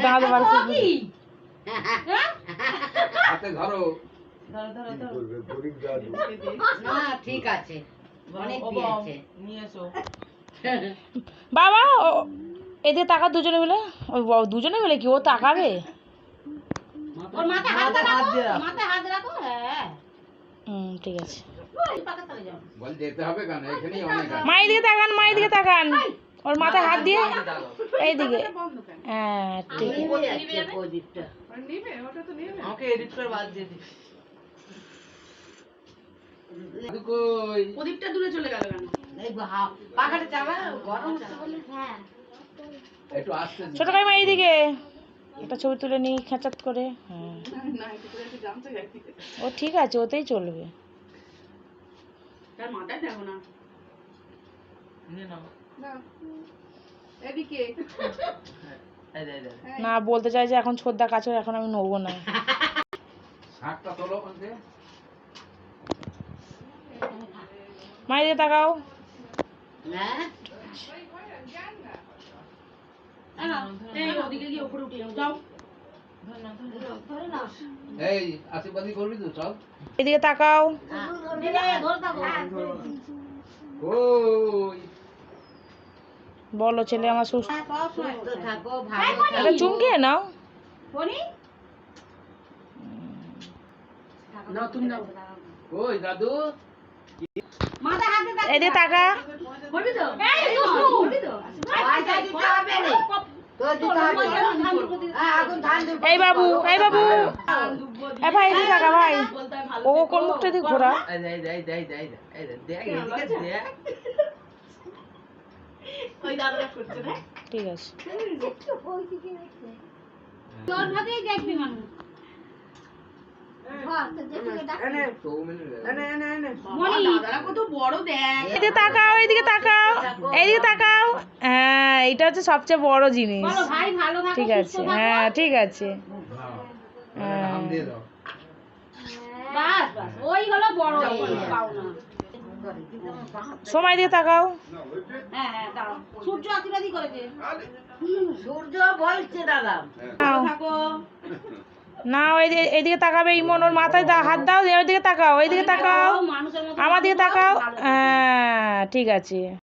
দাঁত বার করবে। হাতে ধরো। না ঠিক আছে, অনেক দিয়েছে। নিয়ে এসো। বাবা এদিকে তাকা দুজনে মিলে। দুজনে মিলে কি ও তাকাবে? ওর মাথায় হাত দিয়ে রাখো, রাখো। মাথায় হাত রাখো। হ্যাঁ ঠিক আছে। ওই পাকা চলে যাও। বল যেতে হবে কেন, এখানেই অনেক আছে। মা এদিকে তাকান, মা এদিকে তাকান। ওর মাথায় হাত দিয়ে এইদিকে। হ্যাঁ ঠিক আছে। নিভে যাচ্ছে প্রদীপটা। আমাকে এডিট করে বাদ দিয়ে দিস। দাদু কই? প্রদীপটা দূরে চলে গেল কেন? এই পাখাটা চালা, গরম হচ্ছে বলে। হ্যাঁ একটু আসতে দিন। ছোট কাকিমা এইদিকে একটা ছবি তুলে নিই খেঁচাত করে। হ্যাঁ ও ঠিক আছে, ওতেই চলবে। তার মাথায় দেখো না। নিয়ে নাও। এদিকে এই দে, এই দে। না বলতে চাই যে এখন ছোদ্দা কাছে, এখন আমি নড়বো না। শাকটা তোলো ওখান থেকে। মা এদিকে তাকাও। হ্যাঁ এই ওদিকে গিয়ে উপরে উঠে যাও। ধরে নাও। এই আশীর্বাদই করবি তো সব? এদিকে তাকাও। ধরে থাকো। ওই বলো ছেলে আমার সুস্থ। সুস্থ থাকো, ভালো এটা থাকো। চুমকিয়ে নাও। ফোনি নাও, তুমি নাও। ওই দাদু মাথায় হাত দে। এদিকে তাকা। করবি তো? এই দুষ্টু করবি তো? পয়সা দিতে হবে রে। তোর দিতে হবে। হ্যাঁ আগুন ধান দেব। এই বাবু, এই বাবু, এ ভাই এদিকে তাকা ভাই। ও কোন মুখটা দিয়ে ঘোরা? এই দে, এই দে, এই দে, এই দে, এই দে, এই দে, দেখ, এদিকে দেখ। ওই দাদাটা করছে না? ঠিক আছে। তোর ভাতেই দেখবি মানুষ। মনি দাদারা কত বড় দেখ। এদিকে তাকাও, এদিকে তাকাও, এদিকে তাকাও। হ্যাঁ এটা হচ্ছে সবচেয়ে বড় জিনিস। বলো ভাই ভালো থাকো, ঠিক সুস্থ আছে, থাকো। হ্যাঁ ঠিক আছে। হাম দিয়ে দাও। বাস বাস ওই হলো বড় পাওনা। সময় দিয়ে তাকাও। হ্যাঁ হ্যাঁ দাও। সূর্য আশীর্বাদই করেছে। সূর্য বলছে দাদা নাও। থাকো। না এইদিকে তাকাবে ইমন, ওর মাথায় হাত দাও, ওইদিকে তাকাও, ওইদিকে তাকাও, মানুষের মতো আমার দিকে তাকাও। হ্যাঁ ঠিক আছে।